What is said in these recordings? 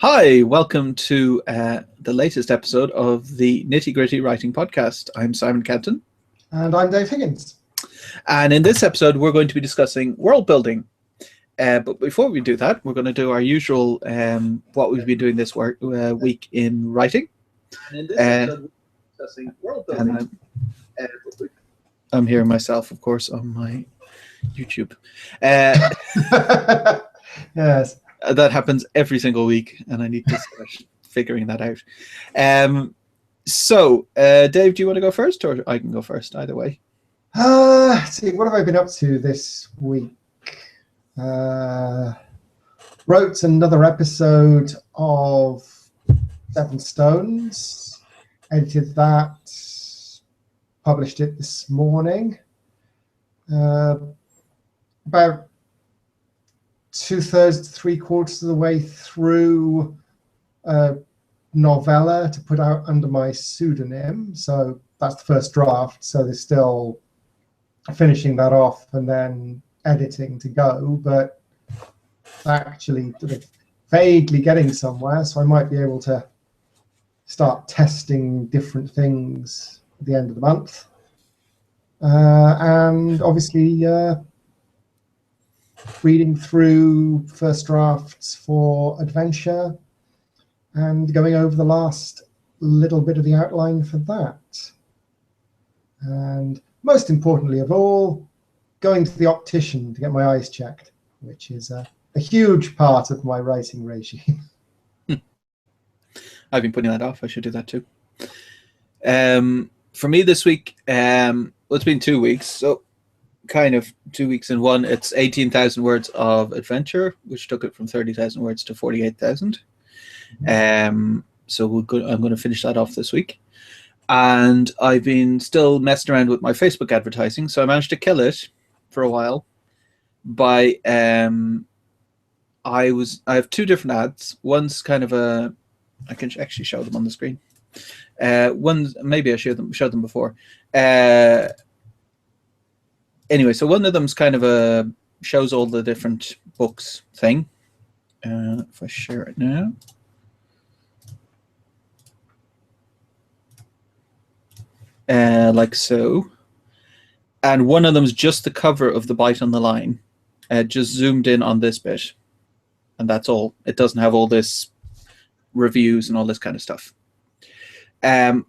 Hi, welcome to the latest episode of the Nitty Gritty Writing Podcast. I'm Simon Cantan. And I'm Dave Higgins. And in this episode, we're going to be discussing world building. But before we do that, we're going to do our usual what we've been doing this week in writing. And in this episode, we're discussing world building. I'm hearing myself, of course, on my YouTube. Yes. That happens every single week, and I need to start figuring that out. So, Dave, do you want to go first, or I can go first? Either way. See, what have I been up to this week? Wrote another episode of Seven Stones. Edited that. Published it this morning. About 2/3 to 3/4 of the way through a novella to put out under my pseudonym. So that's the first draft. So there's still finishing that off and then editing to go, but actually vaguely getting somewhere. So I might be able to start testing different things at the end of the month. And obviously, reading through first drafts for Adventure and going over the last little bit of the outline for that. And most importantly of all, going to the optician to get my eyes checked, which is a huge part of my writing regime. I've been putting that off. I should do that too. For me this week, it's been 2 weeks, so kind of 2 weeks in one. It's 18,000 words of adventure, which took it from 30,000 words to 48,000. So I'm going to finish that off this week. And I've been still messing around with my Facebook advertising, so I managed to kill it for a while by I have two different ads. One's kind of I can actually show them on the screen. One's, maybe I showed them before. Anyway, so one of them's kind of shows all the different books thing. If I share it now. Like so. And one of them's just the cover of The Bite on the Line. Just zoomed in on this bit. And that's all. It doesn't have all this reviews and all this kind of stuff. And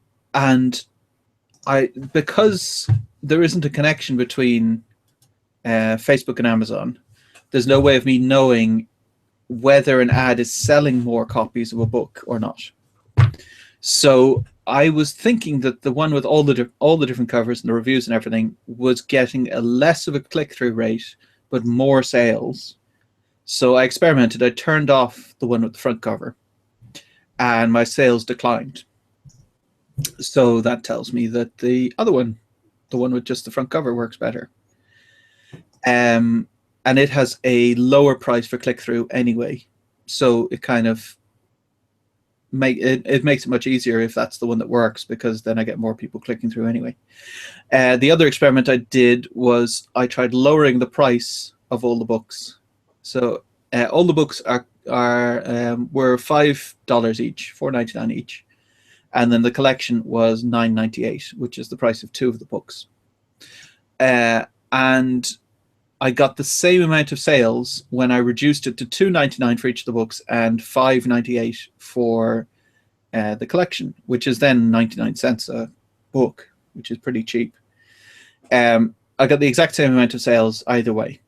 because there isn't a connection between Facebook and Amazon, there's no way of me knowing whether an ad is selling more copies of a book or not. So I was thinking that the one with all the different covers and the reviews and everything was getting a less of a click-through rate, but more sales. So I experimented. I turned off the one with the front cover, and my sales declined. So that tells me that the other one, the one with just the front cover, works better. And it has a lower price for click-through anyway. So it kind of makes it much easier if that's the one that works, because then I get more people clicking through anyway. The other experiment I did was I tried lowering the price of all the books. So all the books were $5 each, $4.99 each. And then the collection was $9.98, which is the price of two of the books. And I got the same amount of sales when I reduced it to $2.99 for each of the books and $5.98 for the collection, which is then 99 cents a book, which is pretty cheap. I got the exact same amount of sales either way,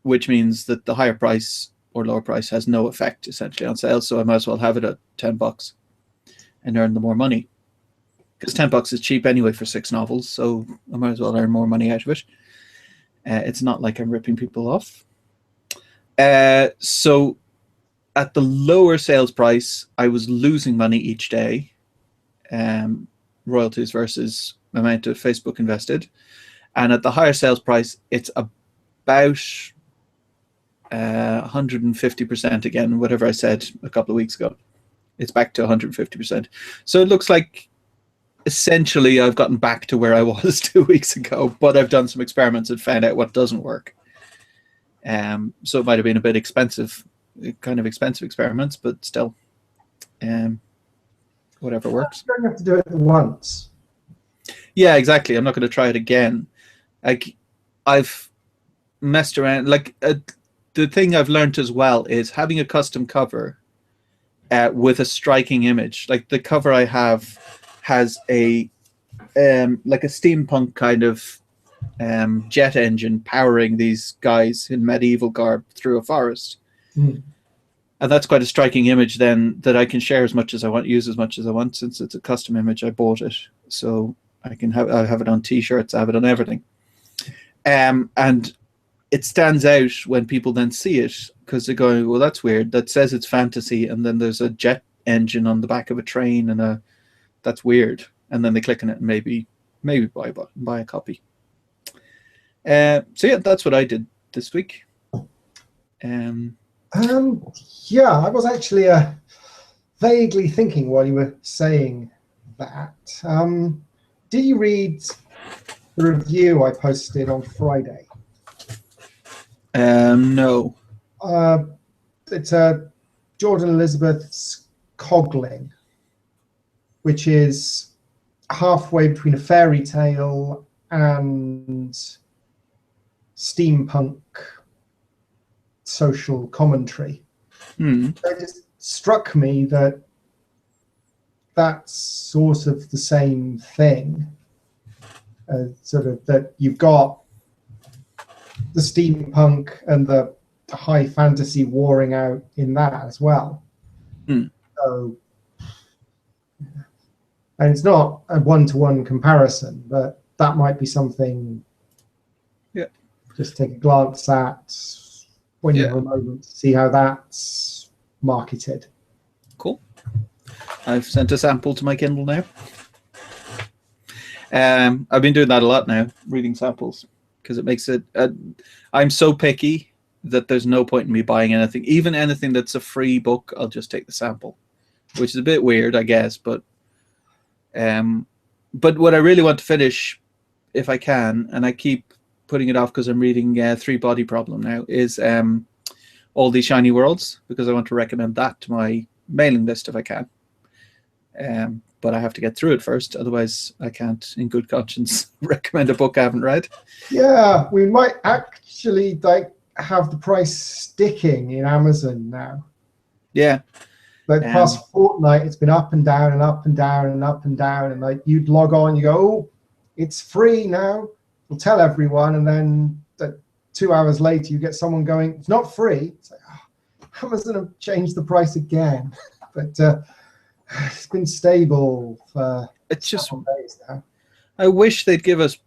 which means that the higher price or lower price has no effect essentially on sales. So I might as well have it at $10 and earn the more money, because $10 is cheap anyway for 6 novels. So I might as well earn more money out of it. It's not like I'm ripping people off. So at the lower sales price, I was losing money each day, royalties versus amount of Facebook invested. And at the higher sales price, it's about 150% again, whatever I said a couple of weeks ago. It's back to 150%. So it looks like essentially I've gotten back to where I was 2 weeks ago, but I've done some experiments and found out what doesn't work. So it might have been a bit expensive, kind of expensive experiments, but still whatever works. You don't have to do it once. Yeah, exactly. I'm not going to try it again. Like, I've messed around. Like, the thing I've learned as well is having a custom cover with a striking image. Like, the cover I have has a like a steampunk kind of jet engine powering these guys in medieval garb through a forest. Mm. And that's quite a striking image then that I can share as much as I want, use as much as I want. Since it's a custom image, I bought it. So I have it on t-shirts, I have it on everything. And it stands out when people then see it, because they're going, well, that's weird. That says it's fantasy, and then there's a jet engine on the back of a train, and that's weird. And then they click on it and maybe buy a copy. So yeah, that's what I did this week. Yeah, I was actually vaguely thinking while you were saying that. Did you read the review I posted on Friday? No. It's Jordan Elizabeth's Cogling, which is halfway between a fairy tale and steampunk social commentary. It just struck me that that's sort of the same thing. Sort of that you've got the steampunk and the high fantasy warring out in that as well. So, and it's not a one-to-one comparison, but that might be something. Yeah. Just take a glance at when you have a moment to see how that's marketed. Cool. I've sent a sample to my Kindle now. I've been doing that a lot now, reading samples, because it makes it. I'm so picky that there's no point in me buying anything, even anything that's a free book. I'll just take the sample, which is a bit weird, I guess. But what I really want to finish, if I can, and I keep putting it off because I'm reading Three Body Problem now, is All These Shiny Worlds, because I want to recommend that to my mailing list if I can. But I have to get through it first, otherwise I can't, in good conscience, recommend a book I haven't read. Yeah, we might actually have the price sticking in Amazon now. Yeah. Like the past fortnight, it's been up and down and up and down and up and down, and like you'd log on, you go, oh, it's free now. We'll tell everyone, and then 2 hours later, you get someone going, it's not free. It's like, oh, Amazon have changed the price again, but it's been stable for several days now. I wish they'd give us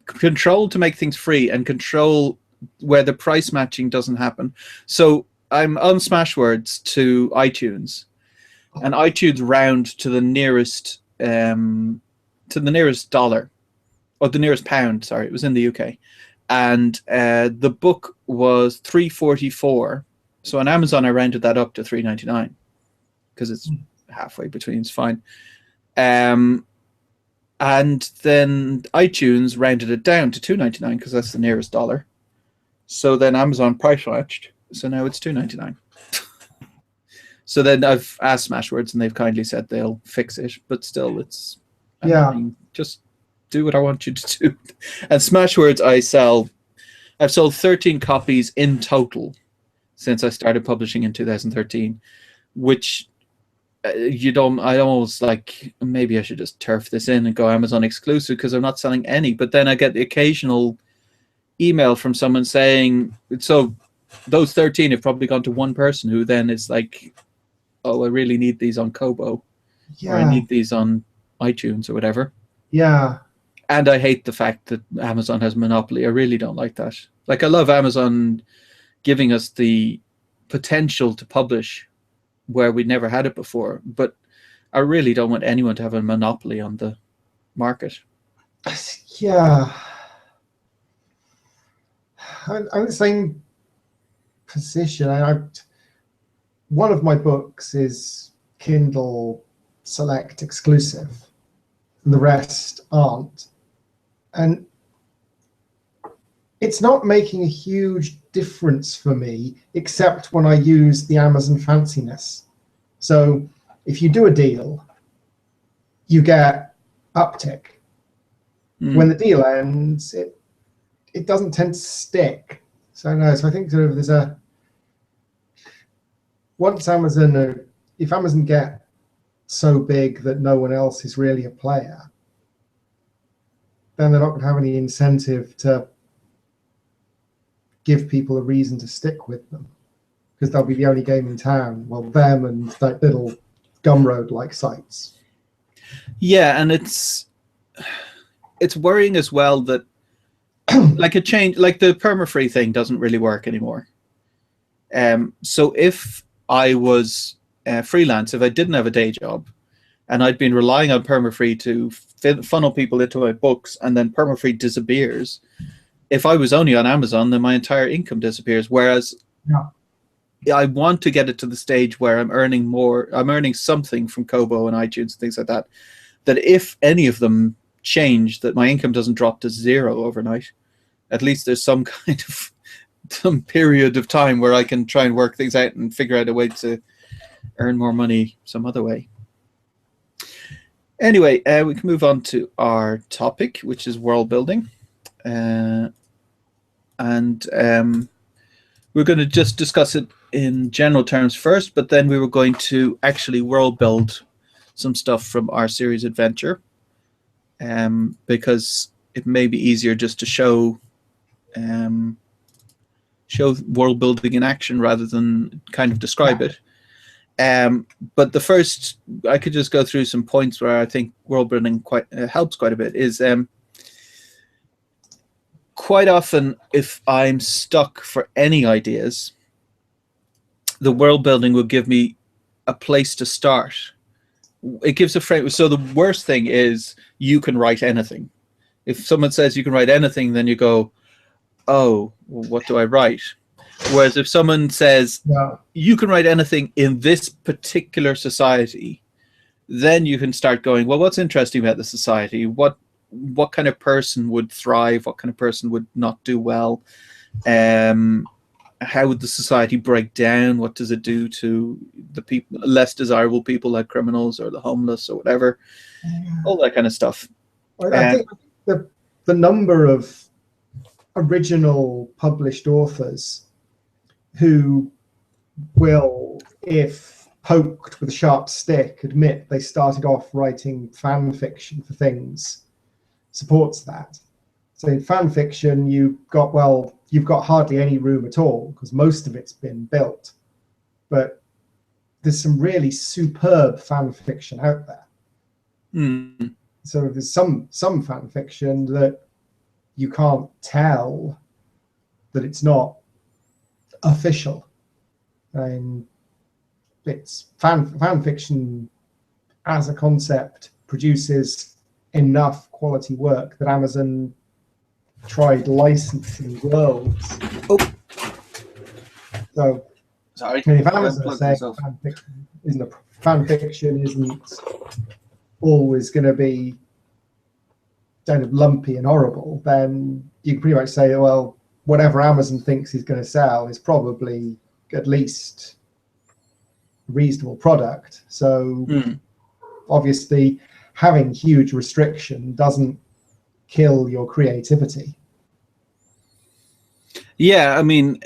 control to make things free and control where the price matching doesn't happen. So I'm on Smashwords to iTunes, and iTunes round to the nearest dollar, or the nearest pound. Sorry, it was in the UK, and the book was $3.44. So on Amazon, I rounded that up to $3.99 because it's halfway between. It's fine. And then iTunes rounded it down to $2.99 because that's the nearest dollar. So then Amazon price matched. So now it's $2.99. So then I've asked Smashwords, and they've kindly said they'll fix it, but still, it's annoying. Just do what I want you to do. And Smashwords, I've sold 13 copies in total since I started publishing in 2013, which I almost like, maybe I should just turf this in and go Amazon exclusive because I'm not selling any. But then I get the occasional email from someone saying, so those 13 have probably gone to one person who then is like, oh, I really need these on Kobo, or I need these on iTunes or whatever. Yeah. And I hate the fact that Amazon has monopoly. I really don't like that. Like, I love Amazon giving us the potential to publish where we never had it before, but I really don't want anyone to have a monopoly on the market. Yeah. I'm in the same position. One of my books is Kindle Select exclusive, and the rest aren't. And it's not making a huge difference for me, except when I use the Amazon fanciness. So if you do a deal, you get uptick. When the deal ends, it doesn't tend to stick. So no, so I think sort of there's a once Amazon, if Amazon get so big that no one else is really a player, then they're not going to have any incentive to give people a reason to stick with them, because they'll be the only game in town. Well, them and like little Gumroad-like sites. Yeah, and it's worrying as well that like a change, like the perma-free thing doesn't really work anymore. So if I was freelance, if I didn't have a day job, and I'd been relying on perma-free to funnel people into my books, and then perma-free disappears, if I was only on Amazon, then my entire income disappears. Whereas I want to get it to the stage where I'm earning more, I'm earning something from Kobo and iTunes and things like that, that if any of them change, that my income doesn't drop to zero overnight. At least there's some kind of some period of time where I can try and work things out and figure out a way to earn more money some other way. Anyway, we can move on to our topic, which is world building. We're going to just discuss it in general terms first, but then we were going to actually world build some stuff from our series Adventure, because it may be easier just to show world building in action rather than kind of describe it. But the first, I could just go through some points where I think world building helps quite a bit. Is quite often, if I'm stuck for any ideas, the world building will give me a place to start. It gives a frame. So the worst thing is you can write anything. If someone says you can write anything, then you go, oh, well, what do I write? Whereas if someone says you can write anything in this particular society, then you can start going, well, what's interesting about the society? What kind of person would thrive? What kind of person would not do well? How would the society break down? What does it do to the people, less desirable people like criminals or the homeless or whatever? All that kind of stuff. I think the number of original published authors who will, if poked with a sharp stick, admit they started off writing fan fiction for things supports that. So in fan fiction, you've got hardly any room at all because most of it's been built. But there's some really superb fan fiction out there. So there's some fan fiction that you can't tell that it's not official. And it's fan fiction as a concept produces enough quality work that Amazon tried licensing worlds. So, sorry. If Amazon is saying fan fiction isn't always going to be kind of lumpy and horrible, then you can pretty much say, well, whatever Amazon thinks is going to sell is probably at least a reasonable product. So obviously having huge restriction doesn't kill your creativity. Yeah, I mean,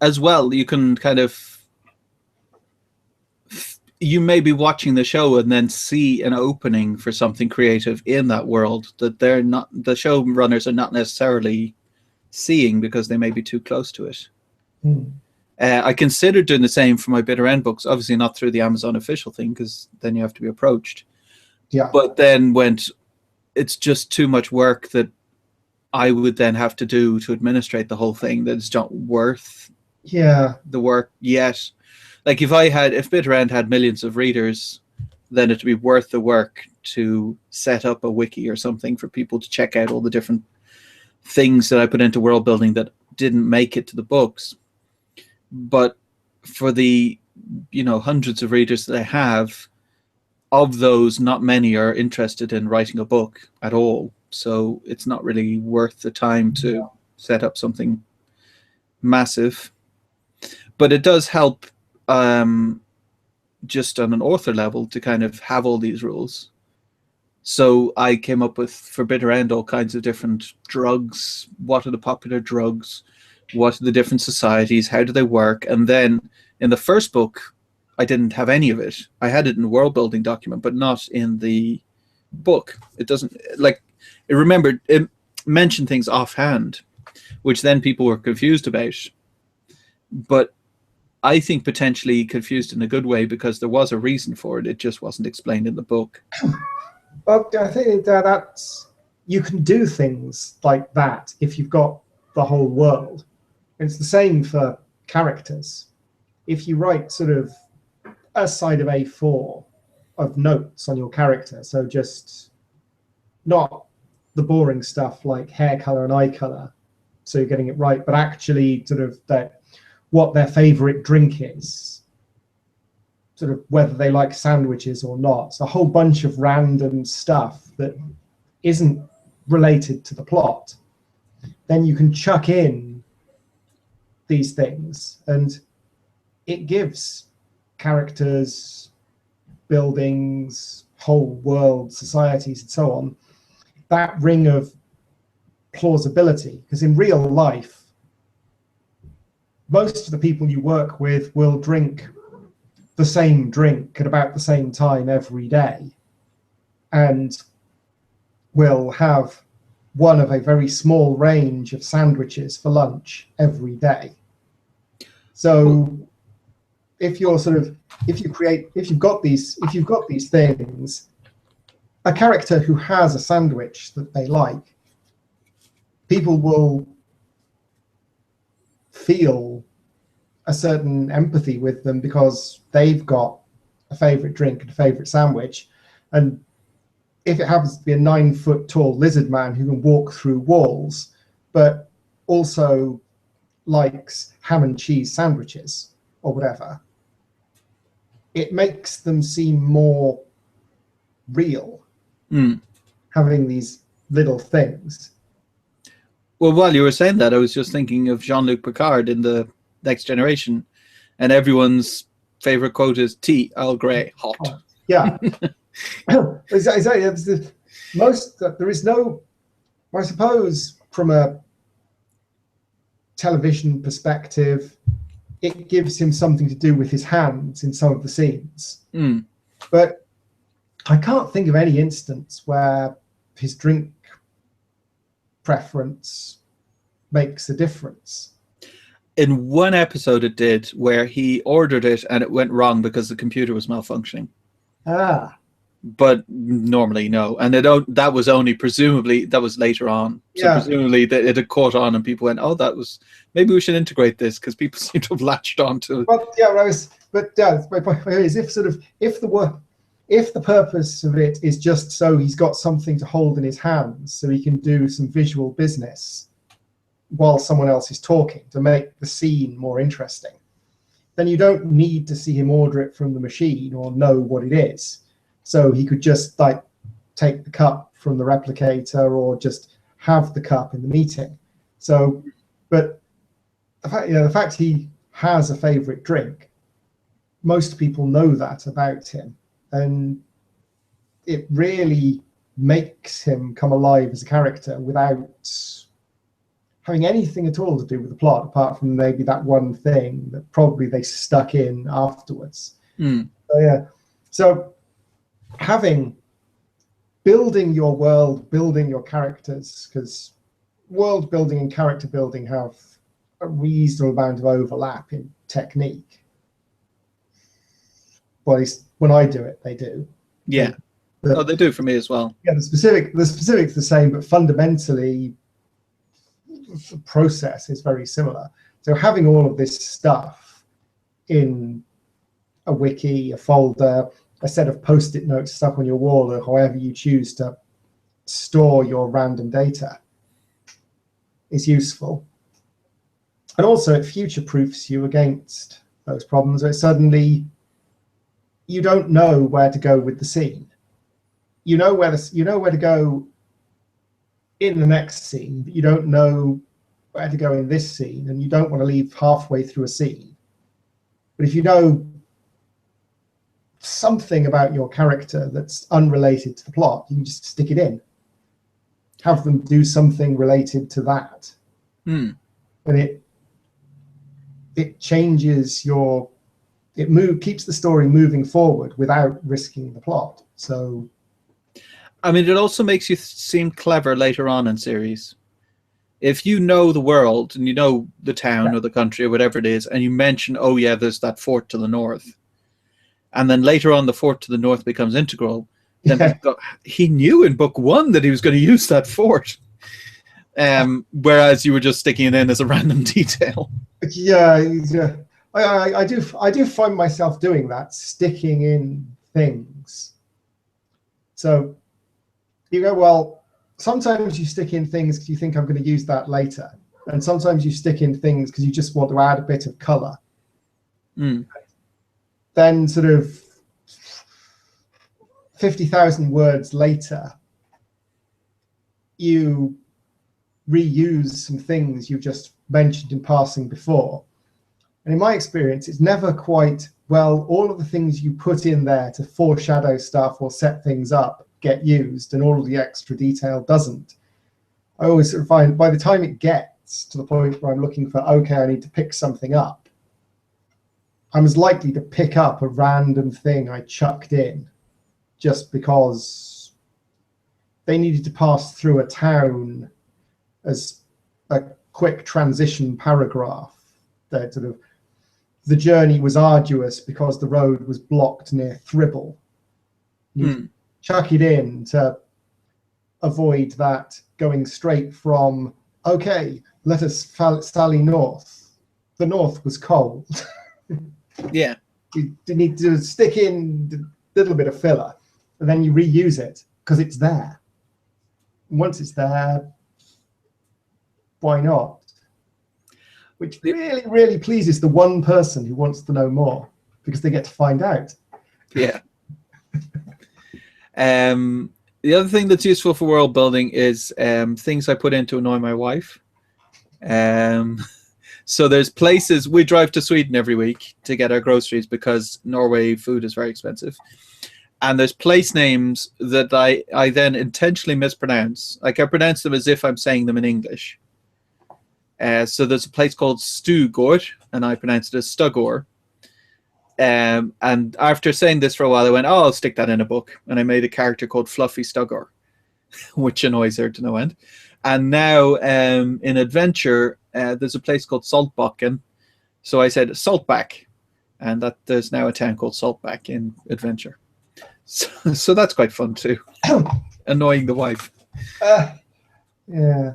as well, you can kind of, you may be watching the show and then see an opening for something creative in that world that the showrunners are not necessarily seeing because they may be too close to it. I considered doing the same for my Bitter End books, obviously not through the Amazon official thing because then you have to be approached. Yeah. But then it's just too much work that I would then have to do to administrate the whole thing that it's not worth the work yet. Like if Bitter End had millions of readers, then it'd be worth the work to set up a wiki or something for people to check out all the different things that I put into world building that didn't make it to the books. But for the hundreds of readers that I have, of those, not many are interested in writing a book at all. So it's not really worth the time to set up something massive. But it does help just on an author level to kind of have all these rules. So I came up with, for bitter end, all kinds of different drugs. What are the popular drugs? What are the different societies? How do they work? And then in the first book, I didn't have any of it. I had it in the world building document, but not in the book. It doesn't, like, it mentioned things offhand, which then people were confused about. But I think potentially confused in a good way, because there was a reason for it. It just wasn't explained in the book. Well, I think that's, you can do things like that if you've got the whole world. It's the same for characters. If you write sort of a side of A4 of notes on your character, so just not the boring stuff like hair color and eye color, so you're getting it right, but actually sort of that what their favorite drink is, sort of whether they like sandwiches or not. So a whole bunch of random stuff that isn't related to the plot. Then you can chuck in these things, and it gives characters, buildings, whole world, societies, and so on, that ring of plausibility. Because in real life, most of the people you work with will drink the same drink at about the same time every day, and will have one of a very small range of sandwiches for lunch every day. So if you're sort of, if you've got these things, a character who has a sandwich that they like, people will feel a certain empathy with them because they've got a favorite drink and a favorite sandwich. And if it happens to be a 9-foot tall lizard man who can walk through walls, but also likes ham and cheese sandwiches or whatever, it makes them seem more real, having these little things. Well, while you were saying that, I was just thinking of Jean-Luc Picard in the Next Generation, and everyone's favorite quote is "Tea, Earl Grey, hot." Yeah. Exactly. There is no, I suppose, from a television perspective, it gives him something to do with his hands in some of the scenes. But I can't think of any instance where his drink preference makes a difference. In one episode it did, where he ordered it and it went wrong because the computer was malfunctioning. But normally no. And that was only presumably, that was later on. So presumably that it had caught on and people went, oh, that was, maybe we should integrate this, because people seem to have latched onto it. Well, yeah, my point is, if the purpose of it is just so he's got something to hold in his hands so he can do some visual business while someone else is talking to make the scene more interesting, then you don't need to see him order it from the machine or know what it is. So he could just like take the cup from the replicator or just have the cup in the meeting. So, but the fact he has a favorite drink, most people know that about him, and it really makes him come alive as a character without having anything at all to do with the plot, apart from maybe that one thing that probably they stuck in afterwards. So building your world, building your characters, because world building and character building have a reasonable amount of overlap in technique. Well, at least when I do it, they do. Yeah. They do for me as well. Yeah, the specifics the same, but fundamentally the process is very similar. So having all of this stuff in a wiki, a folder, a set of post-it notes stuck on your wall, or however you choose to store your random data, is useful. And also it future-proofs you against those problems where suddenly you don't know where to go with the scene. You know where to go in the next scene, but you don't know where to go in this scene, and you don't want to leave halfway through a scene. But if you know something about your character that's unrelated to the plot, you can just stick it in. Have them do something related to that. Hmm. And it changes keeps the story moving forward without risking the plot. So, I mean, it also makes you seem clever later on in series. If you know the world and you know the town or the country or whatever it is, and you mention, oh yeah, there's that fort to the north, and then later on the fort to the north becomes integral, then people go, he knew in book 1 that he was going to use that fort. Whereas you were just sticking it in as a random detail. Yeah. I do find myself doing that, sticking in things. So you go, well, sometimes you stick in things because you think I'm going to use that later. And sometimes you stick in things because you just want to add a bit of color. Mm. Then sort of 50,000 words later, you reuse some things you just mentioned in passing before. And in my experience, it's never quite, well, all of the things you put in there to foreshadow stuff or set things up get used, and all of the extra detail doesn't. I always sort of find by the time it gets to the point where I'm looking for, okay, I need to pick something up, I'm as likely to pick up a random thing I chucked in just because they needed to pass through a town as a quick transition paragraph. That sort of, the journey was arduous because the road was blocked near Thribble. You chuck it in to avoid that going straight from, okay, let us sally north. The north was cold. Yeah. You need to stick in a little bit of filler, and then you reuse it because it's there. And once it's there, why not? Which really, really pleases the one person who wants to know more, because they get to find out. Yeah. The other thing that's useful for world building is things I put in to annoy my wife. So there's places, we drive to Sweden every week to get our groceries because Norway food is very expensive. And there's place names that I then intentionally mispronounce. Like I pronounce them as if I'm saying them in English. So there's a place called Stugård, and I pronounce it as Stugor. And after saying this for a while, I went, oh, I'll stick that in a book. And I made a character called Fluffy Stugor, which annoys her to no end. And now in Adventure, there's a place called Saltbacken. So I said Saltback, and that there's now a town called Saltback in Adventure. So that's quite fun too. Annoying the wife. Yeah.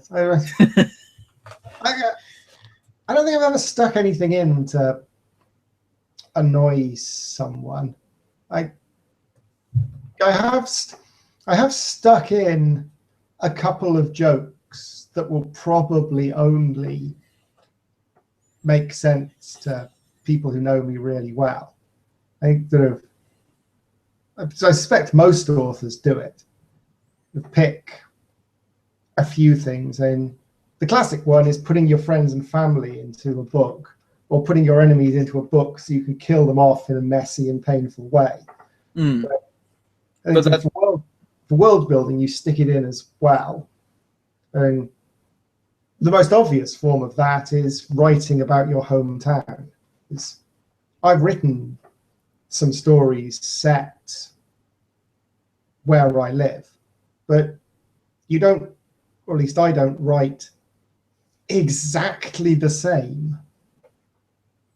I don't think I've ever stuck anything in to annoy someone. I have stuck in a couple of jokes that will probably only make sense to people who know me really well. I think that I suspect most authors do it. They pick a few things, and the classic one is putting your friends and family into a book, or putting your enemies into a book so you can kill them off in a messy and painful way. But for world building, you stick it in as well. And the most obvious form of that is writing about your hometown. I've written some stories set where I live, but you don't, or at least I don't, write exactly the same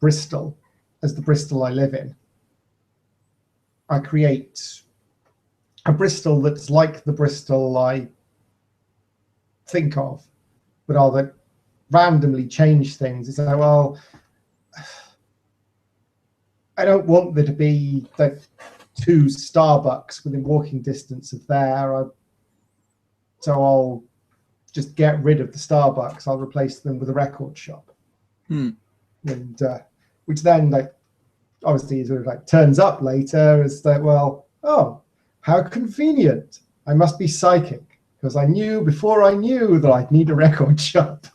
Bristol as the Bristol I live in. I create a Bristol that's like the Bristol I think of, but I'll like randomly change things. It's like, well, I don't want there to be like 2 Starbucks within walking distance of there. So I'll just get rid of the Starbucks. I'll replace them with a record shop. And which then, like, obviously sort of like turns up later as that, well, oh, how convenient. I must be psychic, because I knew before I knew that I'd need a record shop.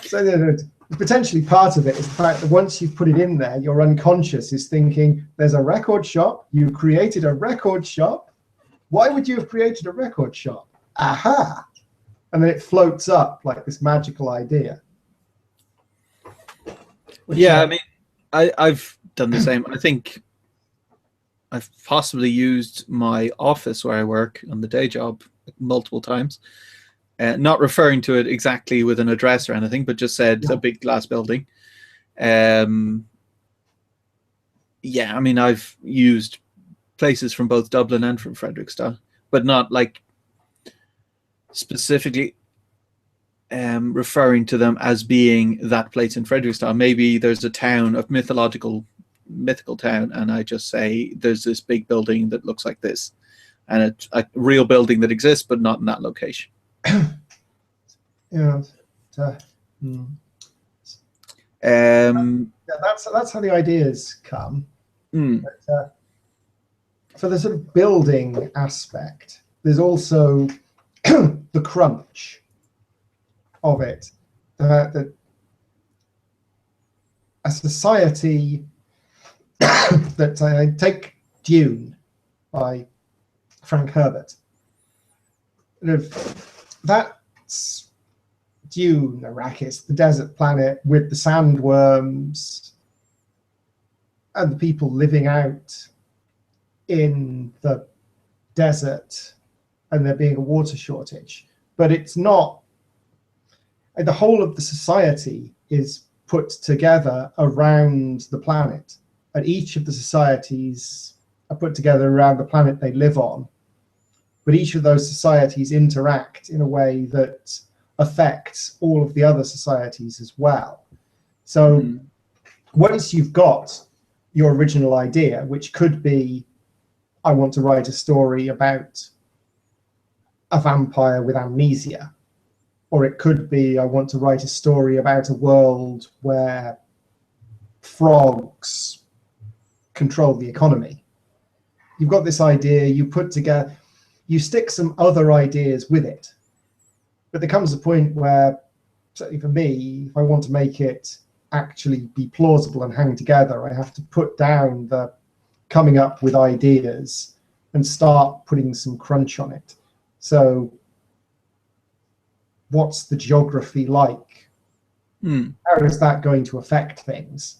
So potentially part of it is the fact that once you've put it in there, your unconscious is thinking, there's a record shop, you created a record shop. Why would you have created a record shop? Aha! And then it floats up like this magical idea. Yeah, I mean, I've done the same. I think I've possibly used my office where I work on the day job multiple times. Not referring to it exactly with an address or anything, but just said a big glass building. Yeah, I mean, I've used places from both Dublin and from Frederickstown, but not like specifically referring to them as being that place in Frederickstown. Maybe there's a town of mythical town, and I just say there's this big building that looks like this, and it's a real building that exists, but not in that location. Yeah, that's how the ideas come. But, for the sort of building aspect, there's also the crunch of it. That a society that I take Dune by Frank Herbert. That's Dune, Arrakis, the desert planet with the sandworms and the people living out in the desert and there being a water shortage. But it's not, the whole of the society is put together around the planet, and each of the societies are put together around the planet they live on. But each of those societies interact in a way that affects all of the other societies as well. So once you've got your original idea, which could be, I want to write a story about a vampire with amnesia, or it could be, I want to write a story about a world where frogs control the economy. You've got this idea, you put together, you stick some other ideas with it. But there comes a point where, certainly for me, if I want to make it actually be plausible and hang together, I have to put down the coming up with ideas and start putting some crunch on it. So what's the geography like? How is that going to affect things?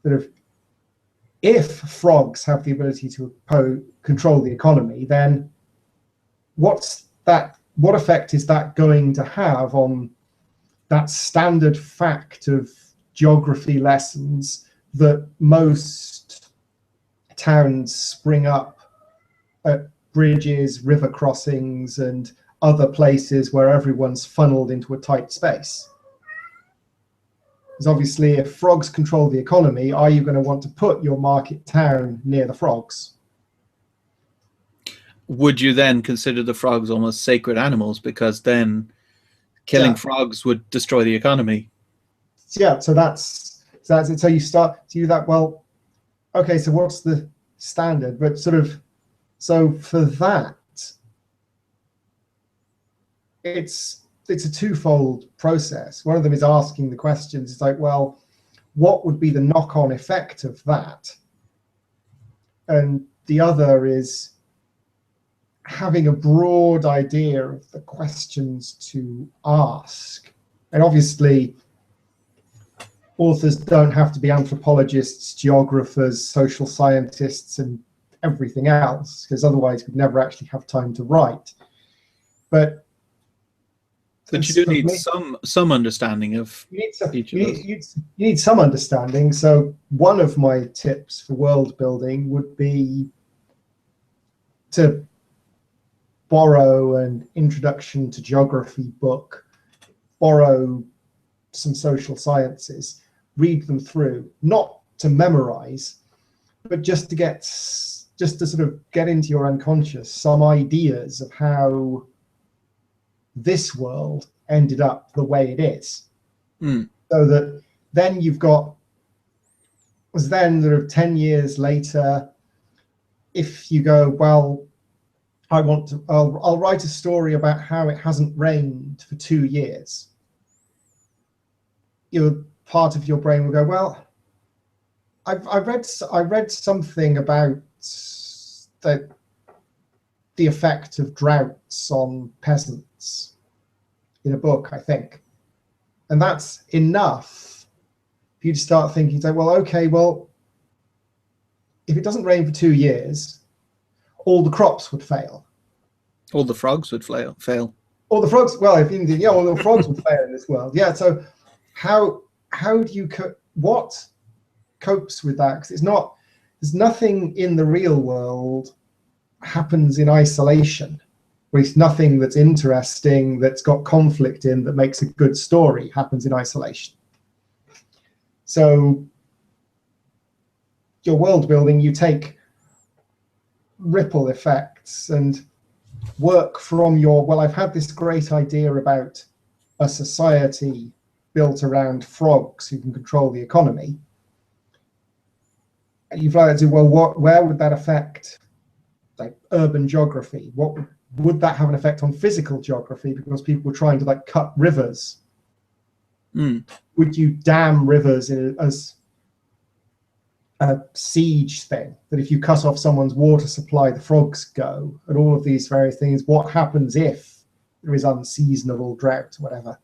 Sort of, if frogs have the ability to control the economy, then what effect is that going to have on that standard fact of geography lessons that most towns spring up at bridges, river crossings, and other places where everyone's funneled into a tight space? Because obviously, if frogs control the economy, are you going to want to put your market town near the frogs? Would you then consider the frogs almost sacred animals, because then killing frogs would destroy the economy? Yeah, so that's it. So you start to do that. Well, okay, so what's the standard? But sort of, so for that, it's a twofold process. One of them is asking the questions. It's like, well, what would be the knock-on effect of that? And the other is having a broad idea of the questions to ask. And obviously, authors don't have to be anthropologists, geographers, social scientists, and everything else, because otherwise we'd never actually have time to write. But you do need some understanding of each of those. You need some understanding. So one of my tips for world building would be to borrow an introduction to geography book, borrow some social sciences, read them through, not to memorize, but just to sort of get into your unconscious some ideas of how this world ended up the way it is. So that then you've got, then sort of 10 years later, if you go, well, I'll write a story about how it hasn't rained for 2 years. part of your brain will go, well, I read something about the effect of droughts on peasants in a book, I think. And that's enough for you to start thinking, well, okay, well, if it doesn't rain for 2 years, all the crops would fail. All the frogs would fail. All the frogs, well, all the frogs would fail in this world. Yeah, so how do you, what copes with that? Because there's nothing in the real world happens in isolation. There's nothing that's interesting, that's got conflict in, that makes a good story happens in isolation. So your world building, you take ripple effects and work from well, I've had this great idea about a society built around frogs who can control the economy. And you've like to, well, where would that affect like urban geography? What would that have an effect on physical geography, because people were trying to like cut rivers? Would you dam rivers as a siege thing, that if you cut off someone's water supply, the frogs go, and all of these various things? What happens if there is unseasonable drought, whatever?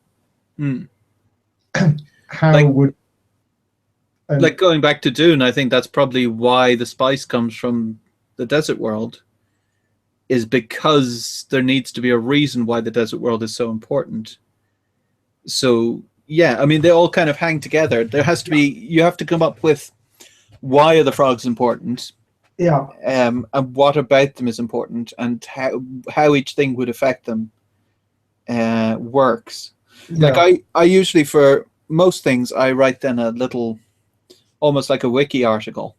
How would like going back to Dune, I think that's probably why the spice comes from the desert world, is because there needs to be a reason why the desert world is so important. So yeah, I mean, they all kind of hang together. There has to be, you have to come up with, why are the frogs important? Yeah. And what about them is important, and how each thing would affect them works. Yeah. Like I usually, for most things, I write then a little, almost like a wiki article.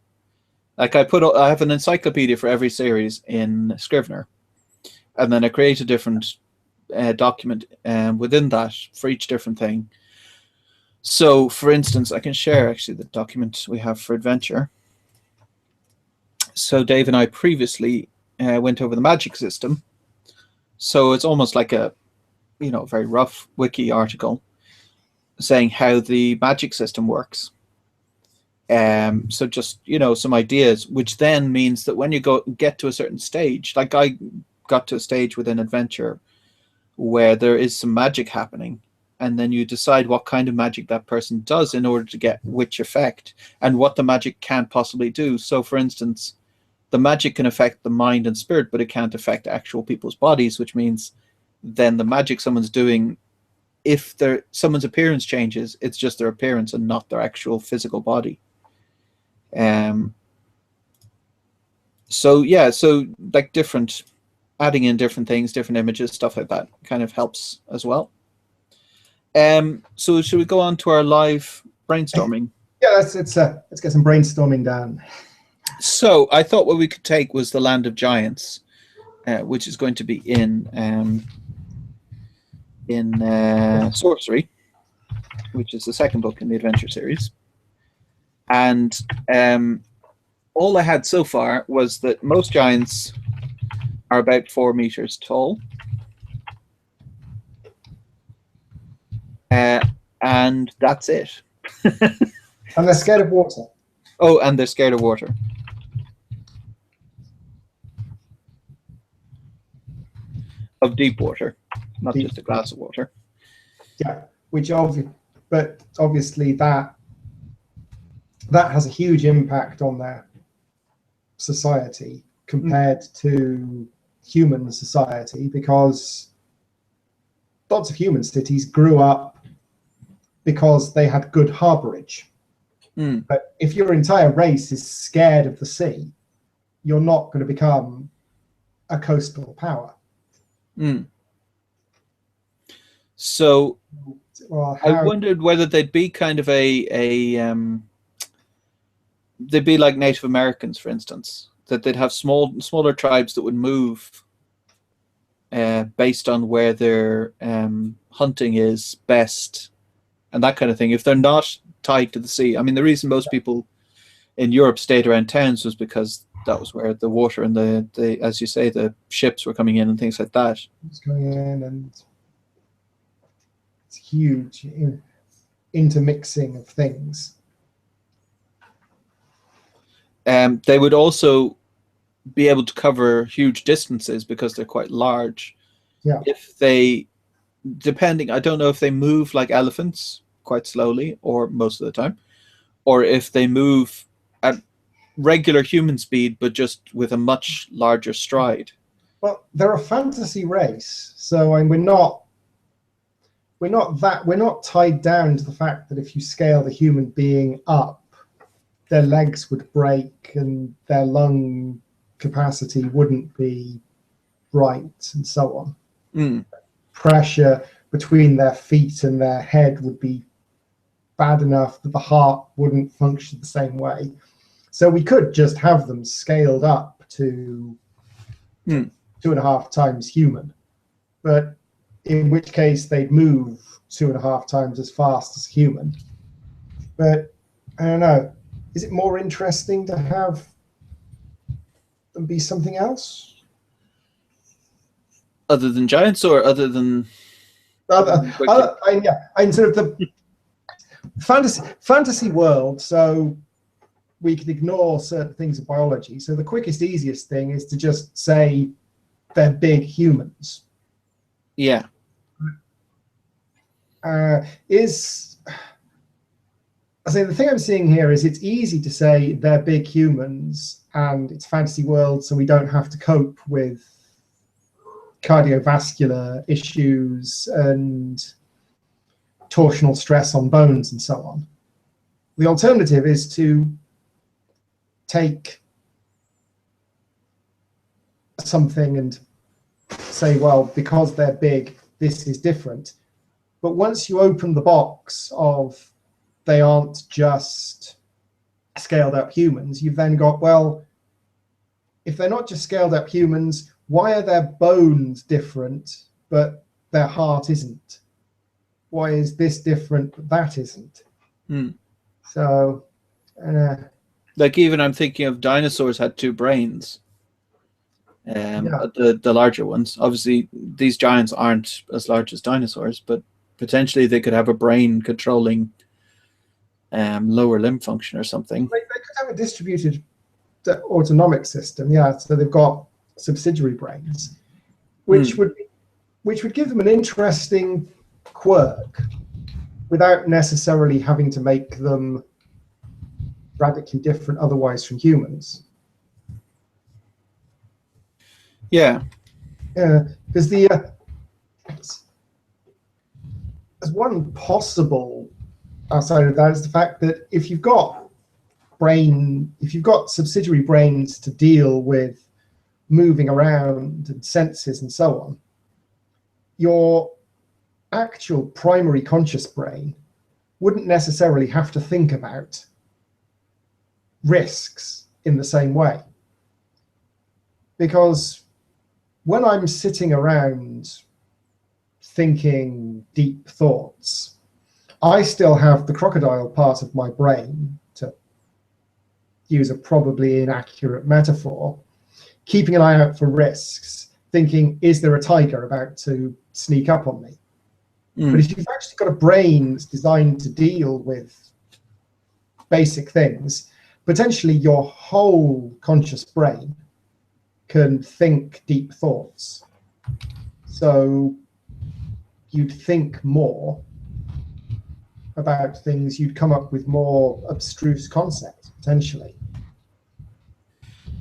Like I have an encyclopedia for every series in Scrivener, and then I create a different document within that for each different thing. So, for instance, I can share actually the document we have for adventure. So Dave and I previously went over the magic system. So it's almost like a, very rough wiki article saying how the magic system works. So just, some ideas, which then means that when you get to a certain stage, like I got to a stage within adventure where there is some magic happening, and then you decide what kind of magic that person does in order to get which effect, and what the magic can't possibly do. So for instance, the magic can affect the mind and spirit, but it can't affect actual people's bodies, which means then the magic someone's doing, if someone's appearance changes, it's just their appearance and not their actual physical body. So like adding in different things, different images, stuff like that kind of helps as well. So should we go on to our live brainstorming? Yeah, let's get some brainstorming done. So I thought what we could take was the Land of Giants, which is going to be in Sorcery, which is the second book in the adventure series. And all I had so far was that most giants are about 4 meters tall. And that's it. And they're scared of water. Oh, and they're scared of water. Of deep water, not just a glass of water. Yeah, but obviously that has a huge impact on their society compared to human society, because lots of human cities grew up because they had good harborage. But if your entire race is scared of the sea, you're not going to become a coastal power. So I wondered whether they'd be kind of they'd be like Native Americans, for instance, that they'd have smaller tribes that would move based on where their hunting is best and that kind of thing. If they're not tied to the sea, I mean, the reason most people in Europe stayed around towns was because that was where the water and the as you say, the ships were coming in and things like that. It's going in, and it's huge. intermixing of things. They would also be able to cover huge distances because they're quite large. Yeah. If they, depending, I don't know if they move like elephants quite slowly or most of the time, or if they move at regular human speed but just with a much larger stride. Well, they're a fantasy race, so we're not tied down to the fact that if you scale the human being up, their legs would break and their lung capacity wouldn't be right, and so on. Pressure between their feet and their head would be bad enough that the heart wouldn't function the same way. So we could just have them scaled up to 2.5 times human, but in which case they'd move 2.5 times as fast as human. But I don't know. Is it more interesting to have them be something else? Other than giants, or other than Sort of the fantasy world, so we can ignore certain things of biology. So the quickest, easiest thing is to just say they're big humans. Yeah. The thing I'm seeing here is it's easy to say they're big humans and it's fantasy world, so we don't have to cope with cardiovascular issues and torsional stress on bones and so on. The alternative is to take something and say, well, because they're big, this is different. But once you open the box of they aren't just scaled up humans, you've then got, well, if they're not just scaled up humans, why are their bones different, but their heart isn't? Why is this different, but that isn't? So, like, even I'm thinking of dinosaurs had 2 brains. The larger ones. Obviously, these giants aren't as large as dinosaurs, but potentially they could have a brain controlling lower limb function or something. They could have a distributed autonomic system, yeah. So they've got subsidiary brains, which would give them an interesting quirk without necessarily having to make them radically different otherwise from humans. Yeah. Because as one possible outside of that is the fact that if you've got subsidiary brains to deal with moving around and senses and so on, your actual primary conscious brain wouldn't necessarily have to think about risks in the same way. Because when I'm sitting around thinking deep thoughts, I still have the crocodile part of my brain, to use a probably inaccurate metaphor, keeping an eye out for risks, thinking, is there a tiger about to sneak up on me? But if you've actually got a brain that's designed to deal with basic things, potentially your whole conscious brain can think deep thoughts. So you'd think more about things, you'd come up with more abstruse concepts, potentially.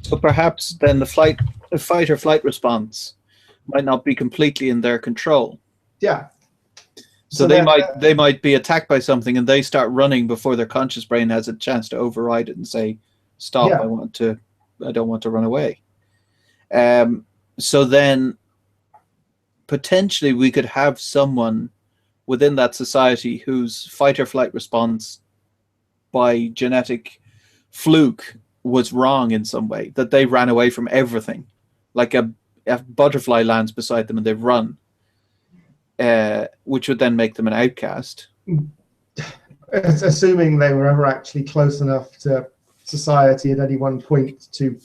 So perhaps then the fight or flight response might not be completely in their control. Yeah. So they might be attacked by something and they start running before their conscious brain has a chance to override it and say, stop, Yeah. I don't want to run away. So then potentially we could have someone within that society whose fight or flight response by genetic fluke was wrong in some way, that they ran away from everything. Like a butterfly lands beside them and they run, which would then make them an outcast. Assuming they were ever actually close enough to society at any one point to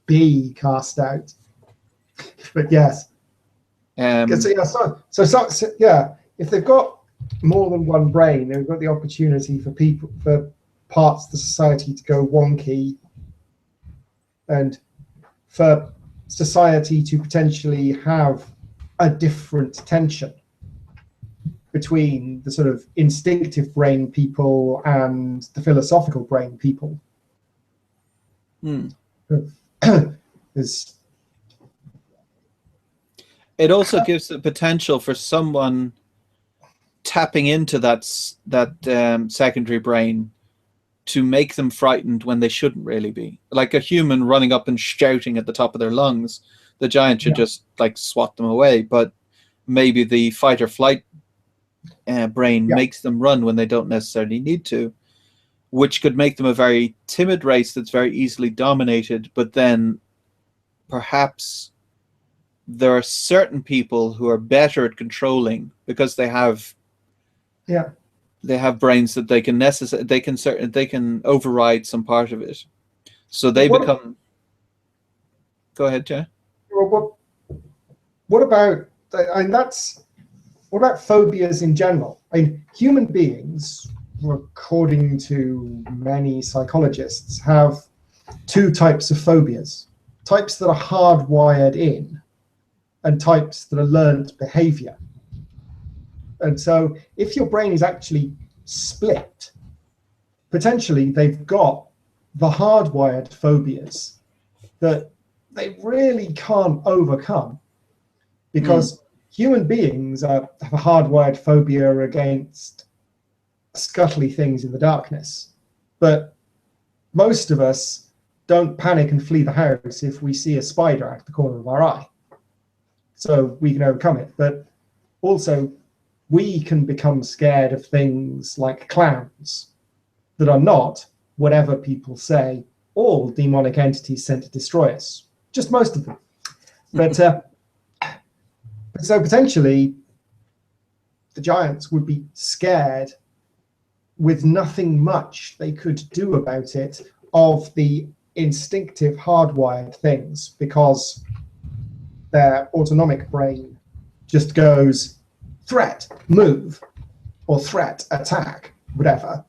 be cast out. But yes. If they've got more than one brain, they've got the opportunity for parts of the society to go wonky, and for society to potentially have a different tension between the sort of instinctive brain people and the philosophical brain people. It also gives the potential for someone tapping into that secondary brain to make them frightened when they shouldn't really be. Like a human running up and shouting at the top of their lungs, the giant should just like swat them away. But maybe the fight or flight brain makes them run when they don't necessarily need to, which could make them a very timid race that's very easily dominated. But then perhaps there are certain people who are better at controlling because they have brains that they can override some part of it, so they become. Go ahead, Jay. Well, what about phobias in general? I mean, human beings, according to many psychologists, have two types of phobias: types that are hardwired in, and types that are learned behavior. And so if your brain is actually split, potentially they've got the hardwired phobias that they really can't overcome, because human beings have a hardwired phobia against scuttly things in the darkness. But most of us don't panic and flee the house if we see a spider out the corner of our eye. So we can overcome it. But also, we can become scared of things like clowns that are not, whatever people say, all demonic entities sent to destroy us. Just most of them. But so potentially, the giants would be scared with nothing much they could do about it of the instinctive hardwired things, because their autonomic brain just goes threat, move, or threat, attack, whatever.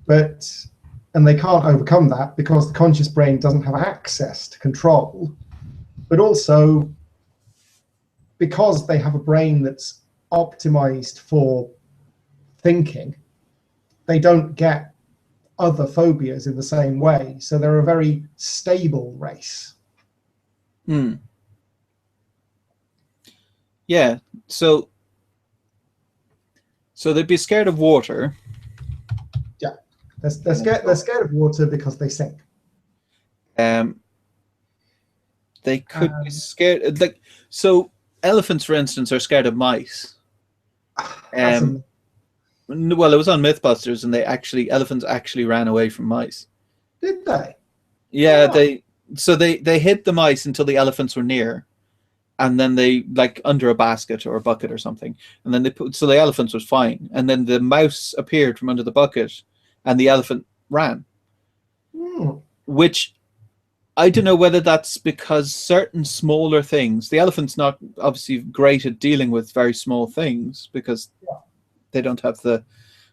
And they can't overcome that because the conscious brain doesn't have access to control. But also, because they have a brain that's optimized for thinking, they don't get other phobias in the same way. So they're a very stable race. Yeah, so they'd be scared of water. Yeah, they're scared of water because they sink. They could be scared. Like, so elephants, for instance, are scared of mice. Well, it was on MythBusters, and elephants actually ran away from mice. Did they? Yeah, they hid the mice until the elephants were near, and then they, like, under a basket or a bucket or something, and then so the elephants was fine, and then the mouse appeared from under the bucket, and the elephant ran. Which I don't know whether that's because certain smaller things, the elephant's not obviously great at dealing with very small things because they don't have the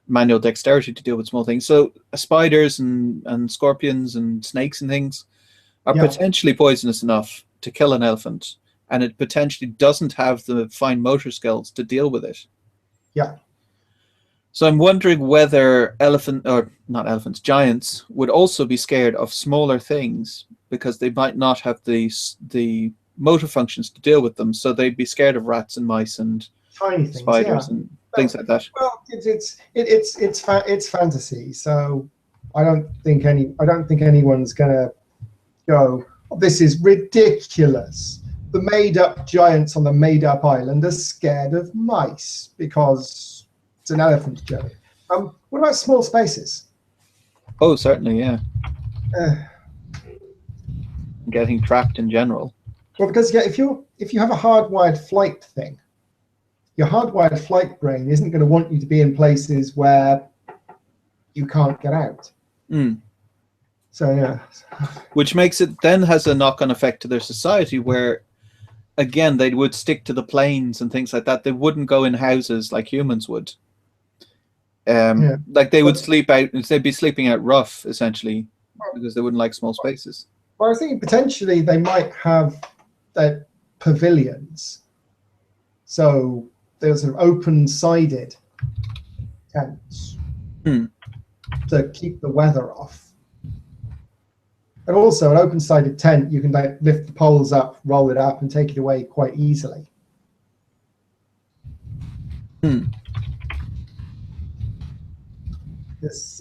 manual dexterity to deal with small things. So spiders and scorpions and snakes and things are potentially poisonous enough to kill an elephant, and it potentially doesn't have the fine motor skills to deal with it. Yeah. So I'm wondering whether giants would also be scared of smaller things because they might not have the motor functions to deal with them. So they'd be scared of rats and mice and tiny things, spiders and things like that. Well, it's fantasy, so I don't think anyone's gonna go, this is ridiculous. The made-up giants on the made-up island are scared of mice because it's an elephant joke. What about small spaces? Oh, certainly, yeah. Getting trapped in general. Well, because if you have a hardwired flight thing, your hardwired flight brain isn't going to want you to be in places where you can't get out. So yeah. Which makes it then has a knock-on effect to their society where, again, they would stick to the plains and things like that. They wouldn't go in houses like humans would. Like they would sleep out, they'd be sleeping out rough essentially because they wouldn't like small spaces. Well, I think potentially they might have their pavilions. So there's sort of open-sided tents to keep the weather off. And also an open-sided tent, you can like lift the poles up, roll it up, and take it away quite easily.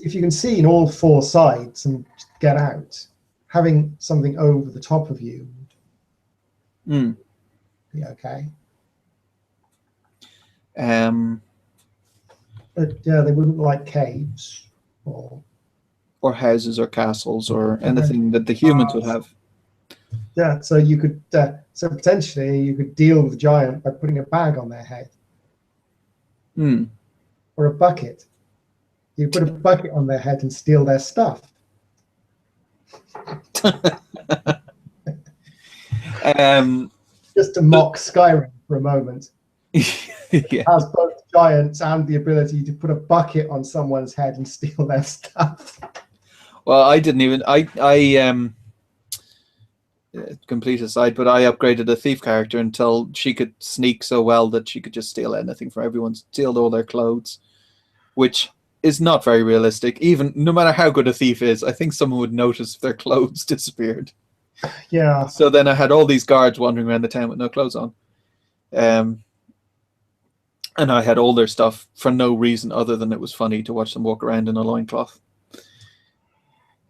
If you can see in all four sides and get out, having something over the top of you would be okay. But yeah, they wouldn't like caves or houses or castles or anything that the humans would have. Yeah, so you could so potentially you could deal with the giant by putting a bag on their head or a bucket. You put a bucket on their head and steal their stuff. Just to mock Skyrim for a moment. It has both giants and the ability to put a bucket on someone's head and steal their stuff. Well, I didn't even. Complete aside, but I upgraded a thief character until she could sneak so well that she could just steal anything from everyone, steal all their clothes, which is not very realistic. Even no matter how good a thief is, I think someone would notice if their clothes disappeared. Yeah. So then I had all these guards wandering around the town with no clothes on. And I had all their stuff for no reason other than it was funny to watch them walk around in a loincloth.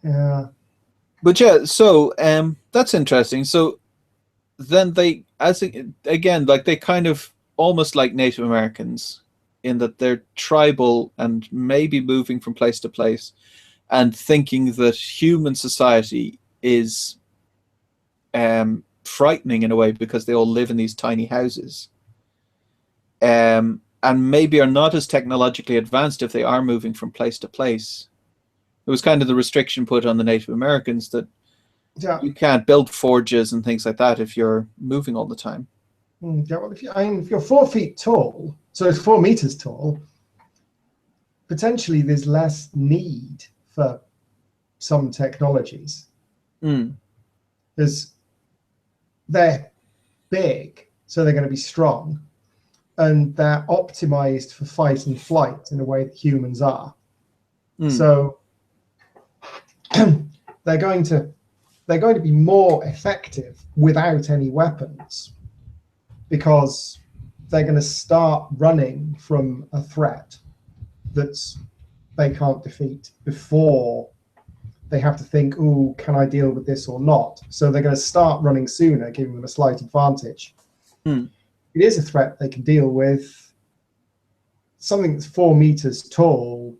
Yeah. But yeah, so that's interesting. So then they, again, like they kind of almost like Native Americans in that they're tribal and maybe moving from place to place and thinking that human society is frightening in a way because they all live in these tiny houses. And maybe are not as technologically advanced if they are moving from place to place. It was kind of the restriction put on the Native Americans that you can't build forges and things like that if you're moving all the time. Yeah, well, if you're 4 feet tall, so it's 4 meters tall, potentially there's less need for some technologies. Because they're big, so they're going to be strong, and they're optimized for fight and flight in a way that humans are. So they're going to be more effective without any weapons because they're going to start running from a threat that they can't defeat before they have to think, "Ooh, can I deal with this or not?" So they're going to start running sooner, giving them a slight advantage. It is a threat they can deal with. Something that's 4 meters tall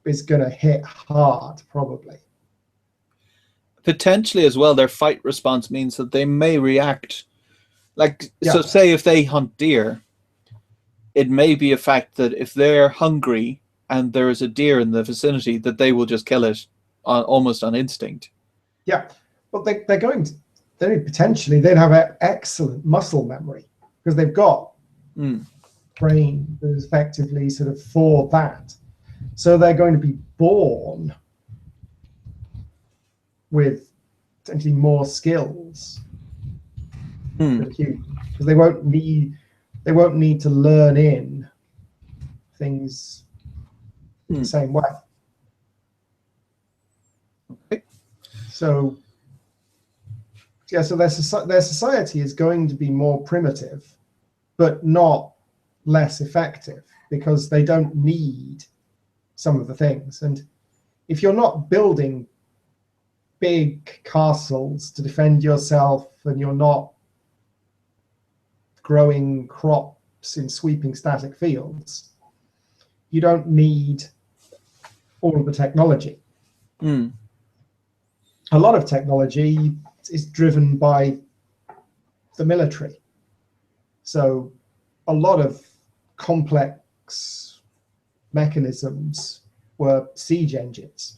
is going to hit hard, probably. Potentially as well, their fight response means that they may react. So say if they hunt deer, it may be a fact that if they're hungry and there is a deer in the vicinity, that they will just kill it almost on instinct. Yeah. Well, they'd potentially have excellent muscle memory because they've got brain that is effectively sort of for that. So they're going to be born with potentially more skills than humans because they won't need to learn in things in the same way. Okay. So their society is going to be more primitive, but not less effective because they don't need some of the things. And if you're not building big castles to defend yourself and you're not growing crops in sweeping static fields, you don't need all of the technology. A lot of technology is driven by the military. So a lot of complex mechanisms were siege engines,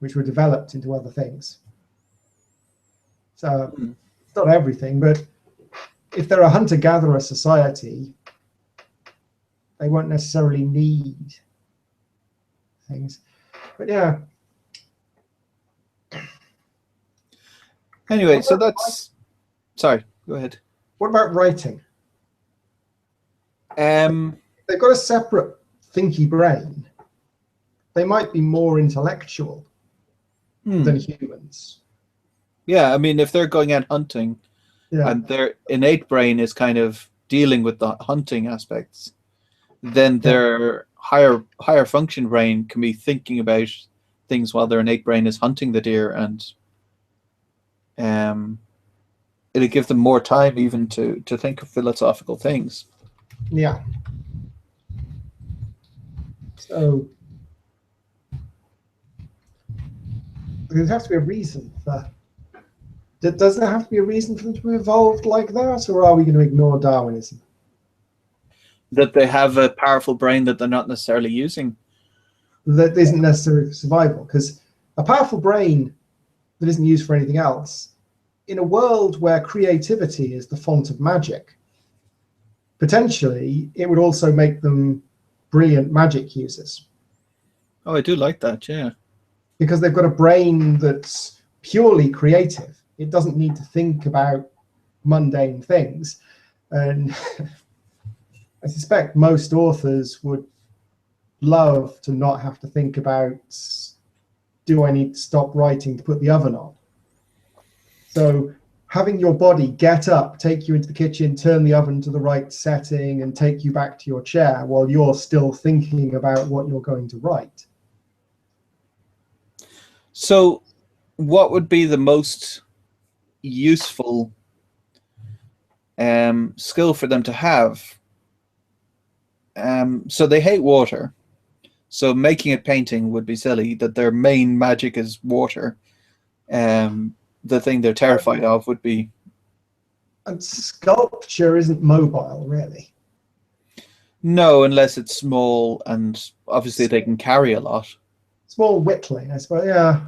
which were developed into other things. So it's not everything, but if they're a hunter-gatherer society, they won't necessarily need things. But yeah. Anyway, so that's... Sorry, go ahead. What about writing? They've got a separate thinky brain. They might be more intellectual than humans. Yeah, I mean, if they're going out hunting and their innate brain is kind of dealing with the hunting aspects, then their higher function brain can be thinking about things while their innate brain is hunting the deer, and it'll give them more time even to think of philosophical things. Yeah. So there has to be a reason for... Does there have to be a reason for them to be evolved like that, or are we going to ignore Darwinism? That they have a powerful brain that they're not necessarily using. That isn't necessary for survival, because a powerful brain that isn't used for anything else, in a world where creativity is the font of magic, potentially it would also make them brilliant magic users. Oh, I do like that, yeah. Because they've got a brain that's purely creative. It doesn't need to think about mundane things. And I suspect most authors would love to not have to think about, do I need to stop writing to put the oven on? So having your body get up, take you into the kitchen, turn the oven to the right setting, and take you back to your chair while you're still thinking about what you're going to write. So what would be the most useful skill for them to have? So they hate water. So making it painting would be silly, that their main magic is water. The thing they're terrified of would be... And sculpture isn't mobile, really. No, unless it's small, and obviously they can carry a lot. Small whittling, I suppose, yeah.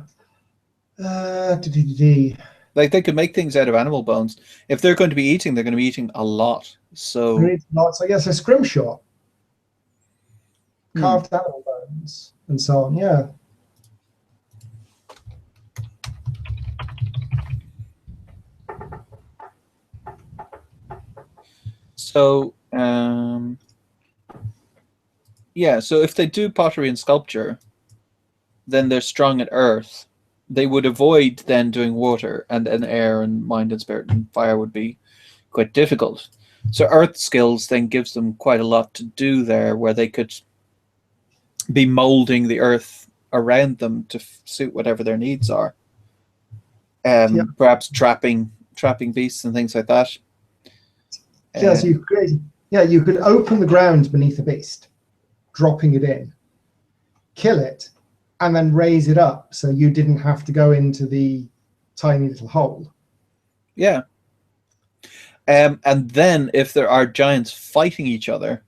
Like, they could make things out of animal bones. If they're going to be eating, they're going to be eating a lot. So Lots, I guess, a scrimshaw. Carved animal bones and so on, yeah. So, yeah, so if they do pottery and sculpture, then they're strong at earth. They would avoid then doing water, and then air and mind and spirit and fire would be quite difficult. So earth skills then gives them quite a lot to do there, where they could be molding the earth around them to suit whatever their needs are. Perhaps trapping beasts and things like that. Yeah, so you could open the ground beneath a beast, dropping it in, kill it, and then raise it up so you didn't have to go into the tiny little hole. Yeah. And then if there are giants fighting each other,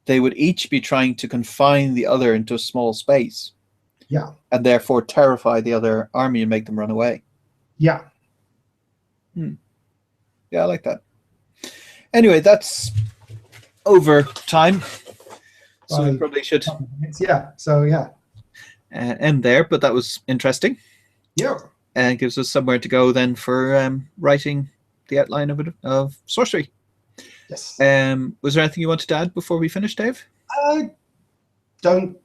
they would each be trying to confine the other into a small space. Yeah. And therefore terrify the other army and make them run away. Yeah. Yeah, I like that. Anyway, that's over time. So we probably should end there, but that was interesting. Yeah. And gives us somewhere to go then for writing the outline of sorcery. Yes. Was there anything you wanted to add before we finish, Dave? I don't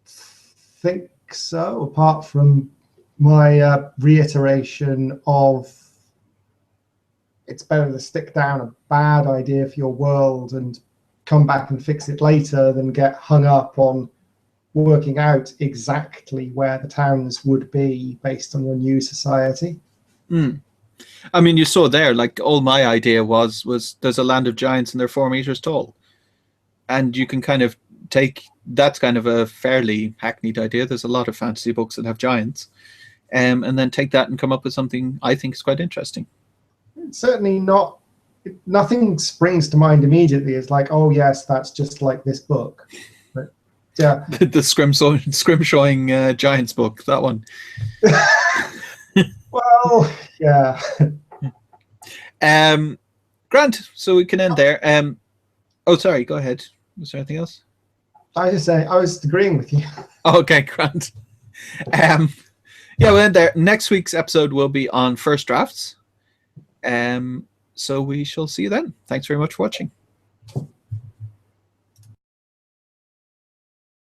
think so, apart from my reiteration of it's better to stick down a bad idea for your world and come back and fix it later than get hung up on working out exactly where the towns would be based on your new society. I mean, you saw there, like, all my idea was there's a land of giants and they're 4 meters tall. And you can kind of take, that's kind of a fairly hackneyed idea. There's a lot of fantasy books that have giants. And then take that and come up with something I think is quite interesting. It's certainly not, nothing springs to mind immediately. It's like, oh yes, that's just like this book. But yeah. The scrimshawing giants book, that one. Well, yeah. Grant, so we can end there. Oh, sorry, go ahead. Was there anything else? I was just saying, I was agreeing with you. Okay, grand. Yeah, we'll end there. Next week's episode will be on first drafts. So we shall see you then. Thanks very much for watching.